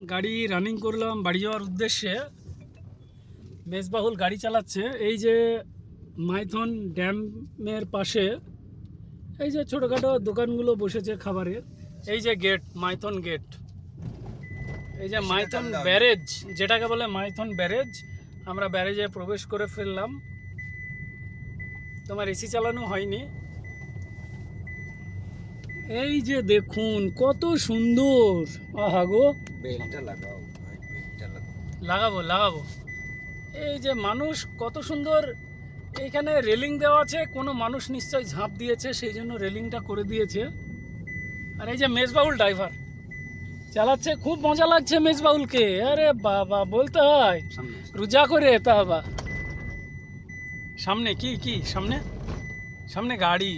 গাড়ি রানিং করলাম বাড়ি যাওয়ার উদ্দেশ্যে। মেজবাহুল গাড়ি চালাচ্ছে। এই যে মাইথন ড্যামের পাশে এই যে ছোটোখাটো দোকানগুলো বসেছে খাবারের। এই যে গেট, মাইথন গেট, এই যে মাইথন ব্যারেজ, যেটাকে বলে মাইথন ব্যারেজ। আমরা ব্যারেজে প্রবেশ করে ফেললাম। তোমার এসি চালানো হয়নি। এই যে দেখুন কত সুন্দর। আহা গো, বেলটা লাগাও ভাই, বেলটা লাগাবো লাগাবো। এই যে মানুষ কত সুন্দর, এইখানে রেলিং দেওয়া আছে, কোনো মানুষ নিশ্চয়ই ঝাঁপ দিয়েছে সেই জন্য রেলিংটা করে দিয়েছে। আর এই যে মেজবাউল ড্রাইভার চালাচ্ছে, খুব মজা লাগছে মেজবাউলকে। আরে বাবা, বলতে হয় রোজা করে তা বাবা। সামনে কি কি সামনে সামনে গাড়ি।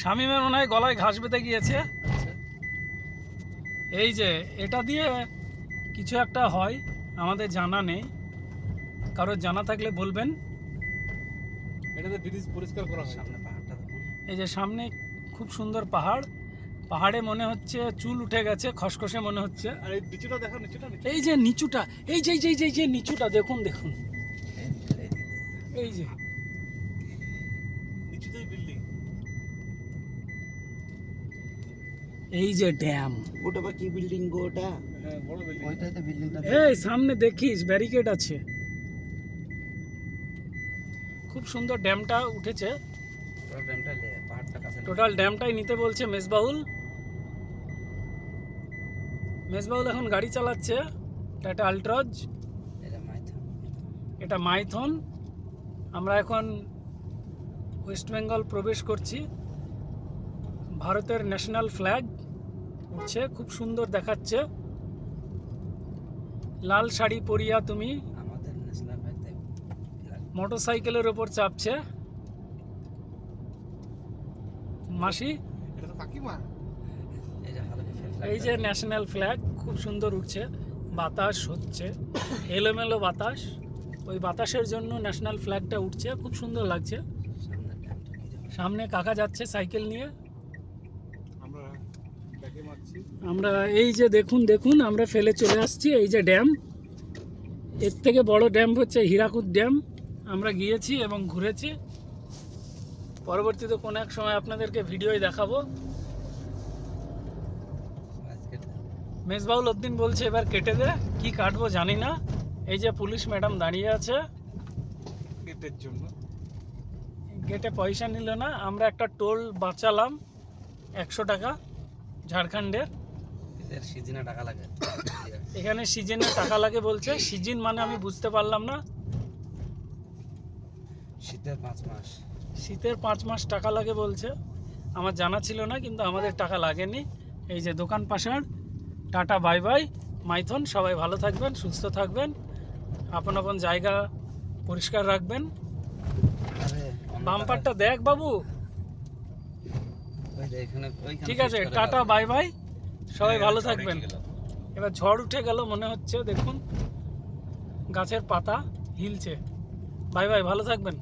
শামিমের মনে হয় গলায় ঘাস বেঁধে গিয়েছে। এই যে এটা দিয়ে কিছু একটা হয়, আমাদের জানা নেই, কারোর জানা থাকলে বলবেন। এটাতে ব্রিজ পরিষ্কার করা হয়। সামনে পাহাড়টা দেখুন। এই যে সামনে খুব সুন্দর পাহাড়, পাহাড়ে মনে হচ্ছে চুল উঠে গেছে, খসখসে মনে হচ্ছে। আর এই নিচুটা দেখো, নিচুটা এই যে নিচুটা, এই যে এই যে এই যে নিচুটা দেখুন দেখুন, এই যে নিচুতেই বিল্ডিং। এই যে ড্যাম। ওটা বা কি বিল্ডিং গো ওটা? হ্যাঁ, বড় বিল্ডিং। ওইটাতে বিল্ডিংটা এই সামনে দেখিস ব্যারিকেড আছে। খুব সুন্দর ড্যামটা উঠেছে। ওটা ড্যামটা পাহাড়টা কাছে। টোটাল ড্যামটাই নিতে বলছে মেজবাউল। মেজবাউল এখন গাড়ি চালাচ্ছে টাটা আল্ট্রাজ। এটা মাইথন। এটা মাইথন। আমরা এখন ওয়েস্ট বেঙ্গল প্রবেশ করছি। ভারতের ন্যাশনাল ফ্ল্যাগ উঠছে, খুব সুন্দর দেখাচ্ছে। লাল শাড়ি পরিয়া তুমি আমাদের ন্যাশনাল ফ্ল্যাগ দেখো। মোটর সাইকেলের ওপর চাপছে মাসি। এটা তো কাকিমা। এই যে ভালো এই যে ন্যাশনাল ফ্ল্যাগ খুব সুন্দর উঠছে, বাতাস হচ্ছে, এলোমেলো বাতাস। ওই বাতাসের জন্য ন্যাশনাল ফ্ল্যাগটা উঠছে, খুব সুন্দর লাগছে। সামনে ড্যামটা কি দেখো। সামনে কাকা যাচ্ছে সাইকেল নিয়ে। আমরা ব্যাকে মারছি। আমরা এই যে দেখুন দেখুন, আমরা ফেলে চলে আসছি। এই যে ড্যাম, এর থেকে বড় ড্যাম হচ্ছে হীরাকুদ ড্যাম। আমরা গিয়েছি এবং ঘুরেছি। পরবর্তীতে কোনো এক সময় আপনাদেরকে ভিডিওই দেখাবো। মেজবাউল উদ্দিন বলছে এবার কেটে দে, কি কাটবো জানি না। এই যে পুলিশ ম্যাডাম দাঁড়িয়ে আছে গেটের জন্য। গেটে পয়সা নিল না। আমরা একটা টোল বাঁচালাম 100 টাকা ঝাড়খণ্ডের। এর সিজনে টাকা লাগে। এখানে সিজনে টাকা লাগে বলছে। সিজন মানে আমি বুঝতে পারলাম না। শীতের 5 মাস। শীতের 5 মাস টাকা লাগে বলছে। আমার জানা ছিল না, কিন্তু আমাদের টাকা লাগেনি। এই যে দোকান পাশার। Tata bye bye Maithon. সবাই ভালো থাকবেন, সুস্থ থাকবেন, আপন আপন জায়গা পরিষ্কার রাখবেন। আরে বাম্পারটা দেখ বাবু। ওই যে এখানে ওইখানে। ঠিক আছে, টাটা বাই বাই, সবাই ভালো থাকবেন। এবার ঝড় উঠে গেল মনে হচ্ছে, দেখুন গাছের পাতা হিলছে। বাই বাই, ভালো থাকবেন।